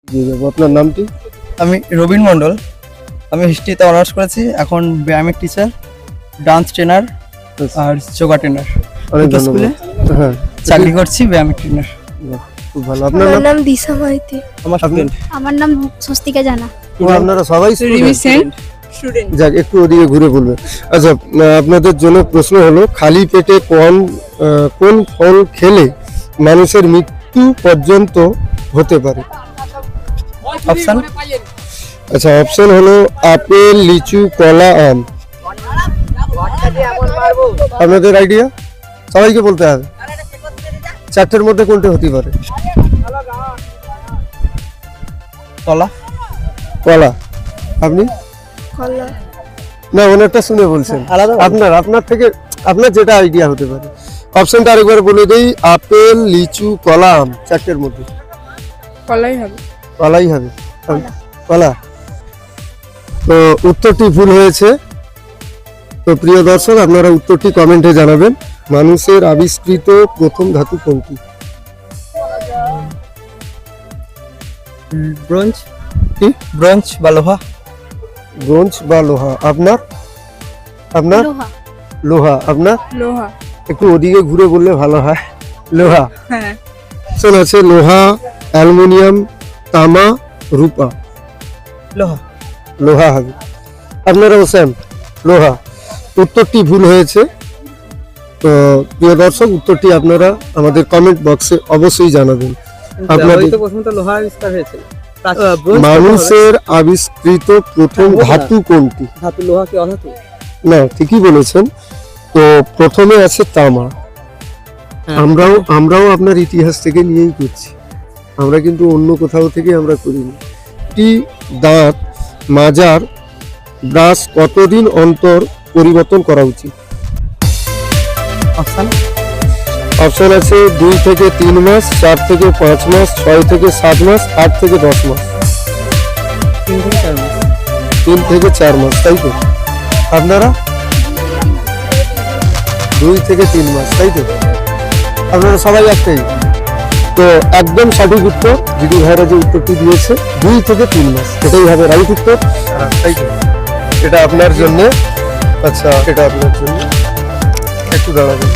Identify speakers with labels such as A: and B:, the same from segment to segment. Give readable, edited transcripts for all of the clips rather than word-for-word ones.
A: জি বাবু, আপনার নামটি?
B: আমি রবীন মণ্ডল। আমি হিস্ট্রিতে অনার্স করেছি। এখন ব্যায়ামের টিচার, ডান্স ট্রেনার আর যোগা ট্রেনার।
A: অনেক
B: দুটো স্কুলে
A: ধন্যবাদ। হ্যাঁ,
B: চাকরি করছি, ব্যায়ামের ট্রেনার।
A: বাহ, খুব ভালো। আপনার
C: আমার
A: নাম?
C: নাম দিশা মাইতি।
B: আমার স্টুডেন্ট।
D: আমার নাম স্বস্তিকা জানা।
A: আপনারা সবাই
B: স্টুডেন্ট।
A: যাক, একটু ওদিকে ঘুরে বলবে। আচ্ছা, আপনাদের জন্য প্রশ্ন হলো, খালি পেটে কোন ফল খেলে মানুষের মৃত্যু পর্যন্ত হতে পারে?
B: অপশন?
A: আচ্ছা, অপশন হলো আপেল, লিচু, কলা, আম। আপনাদের আইডিয়া? সবাইকে বলতে হবে। চারটের মধ্যে কোনটা হতে পারে?
B: কলা।
A: কলা। আপনি?
C: কলা।
A: না, ওনারটা শুনে বলছেন।
B: আলাদা
A: আপনার যেটা আইডিয়া হতে পারে। অপশনটা আরেকবার বলে দেই, আপেল, লিচু, কলা, আম। চারটের মধ্যে
C: কলাই হবে।
A: কলাই হবে। কলা। তো উত্তরটি ভুল হয়েছে। তো প্রিয় দর্শক, আপনারা উত্তরটি কমেন্টে জানাবেন। মানুষের আবিষ্কৃত প্রথম ধাতু কোনটি?
B: ব্রোঞ্জ।
A: কি?
B: ব্রোঞ্জ বা লোহা।
A: ব্রোঞ্জ বা লোহা। আপনার?
D: লোহা।
A: লোহা। আপনার?
C: লোহা।
A: একটু ওদিকে ঘুরে বললে ভালো হয়। লোহা।
C: হ্যাঁ।
A: অপশন আছে লোহা, অ্যালুমিনিয়াম, তামা, রূপা।
B: লোহা।
A: লোহা হবে। আপনারাও সেম, লোহা। উত্তরটি ভুল হয়েছে। তো প্রিয় দর্শক, উত্তরটি আপনারা আমাদের কমেন্ট বক্সে অবশ্যই জানাবেন। আপনাদের
B: প্রথমত লোহা আবিষ্কার হয়েছিল।
A: মানুষের আবিষ্কৃত প্রথম ধাতু কোনটি?
B: ধাতু লোহা কি অধাতু?
A: না, ঠিকই বলেছেন। তো প্রথমে আছে তামা। আমরাও আপনার ইতিহাস থেকে নিয়েই করছি। আমরা কিন্তু অন্য কোথাও থেকে আমরা করিনি। একটি দাঁত মাজার ব্রাশ কতদিন অন্তর পরিবর্তন করা উচিত?
B: অপশন?
A: অপশন আছে 2 থেকে 3 মাস, 4 থেকে 5 মাস, 6 থেকে 7 মাস, 8 থেকে 10 মাস।
B: 3 থেকে 4 মাস।
A: 3 থেকে 4 মাস, তাই তো? আপনারা? 2 থেকে 3 মাস, তাই তো? আপনারা সবাই একটাই। তো একদম সঠিক উত্তর, দিদি ভাইরা যে উত্তরটি দিয়েছে, 2 থেকে 3 মাস, এটাই হবে রাইট উত্তর। তাই তো? এটা আপনার জন্য। আচ্ছা, এটা আপনার জন্য। একটু দাঁড়াবেন।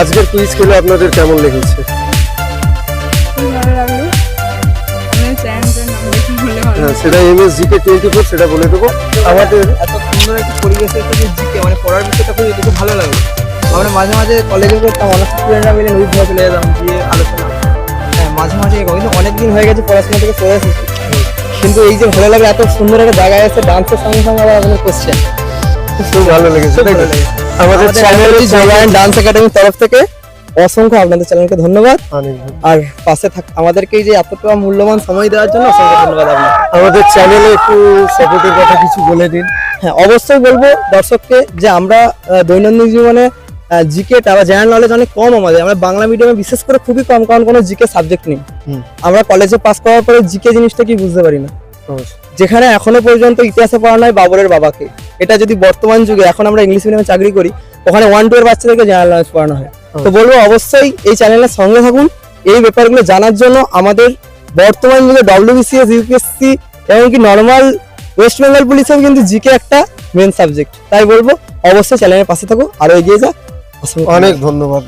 A: আজকের কুইজ খেলে আপনাদের কেমন লেগেছে?
C: ভালো লাগলো। আমি চ্যানেলটার নাম দেখি বলে ভালো।
A: হ্যাঁ, সেটা MSGK 24, সেটা বলে দেবো। আমাদের
B: এত সুন্দর একটা পরিবেশে একটা যে জিকে মানে পড়ার বিষয়টা খুব ভালো লাগে। আমরা মাঝে মাঝে কলেজে করতাম, অনেক স্টুডেন্টরা মিলে নদী ধরে চলে যেতাম, দিয়ে আলোচনা। হ্যাঁ, মাঝে মাঝে কিন্তু অনেকদিন হয়ে গেছে পড়াশোনা থেকে সরে এসেছি, কিন্তু এই যে ভালো লাগে, এত সুন্দর একটা জায়গায় আছে, ডান্সের সঙ্গে সঙ্গে আবার আপনার কোশ্চেন
A: খুব ভালো লেগেছে।
B: খুব ভালো লেগেছে।
A: আমাদের চ্যানেলে
B: জয়ান ডান্স একাডেমির তরফ থেকে অসংখ্য আপনাদের চ্যানেলকে ধন্যবাদ। আর পাশে আমাদেরকে এই যে এতটা মূল্যবান সময় দেওয়ার জন্য অসংখ্য ধন্যবাদ আপনার।
A: আমাদের চ্যানেলে একটু সাপোর্টের কথা কিছু বলে দিন।
B: হ্যাঁ, অবশ্যই বলবো দর্শককে যে আমরা দৈনন্দিন জীবনে জিকে বা জেনারেল নলেজ অনেক কম আমাদের। আমরা বাংলা মিডিয়ামে বিশেষ করে খুবই কম, কারণ কোনো জিকে সাবজেক্ট নেই। আমরা কলেজে পাস করার পরে জিকে জিনিসটা কি বুঝতে পারি না। যেখানে এখনো পর্যন্ত ইতিহাসে পড়ানো হয় বাবরের বাবাকে, এটা যদি বর্তমান যুগে এখন আমরা ইংলিশ মিডিয়ামে চাকরি করি, ওখানে 1-2 এর বাচ্চাদেরকে জেনারেল নলেজ পড়ানো হয়। তো বলবো অবশ্যই এই চ্যানেলের সঙ্গে থাকুন এই ব্যাপারগুলো জানার জন্য। আমাদের বর্তমান যুগে WBCS, UPSC এমনকি নর্মাল ওয়েস্ট বেঙ্গল পুলিশেও কিন্তু জিকে একটা মেন সাবজেক্ট। তাই বলবো অবশ্যই চ্যানেলের পাশে থাকো, আরো এগিয়ে যা।
A: অনেক ধন্যবাদ।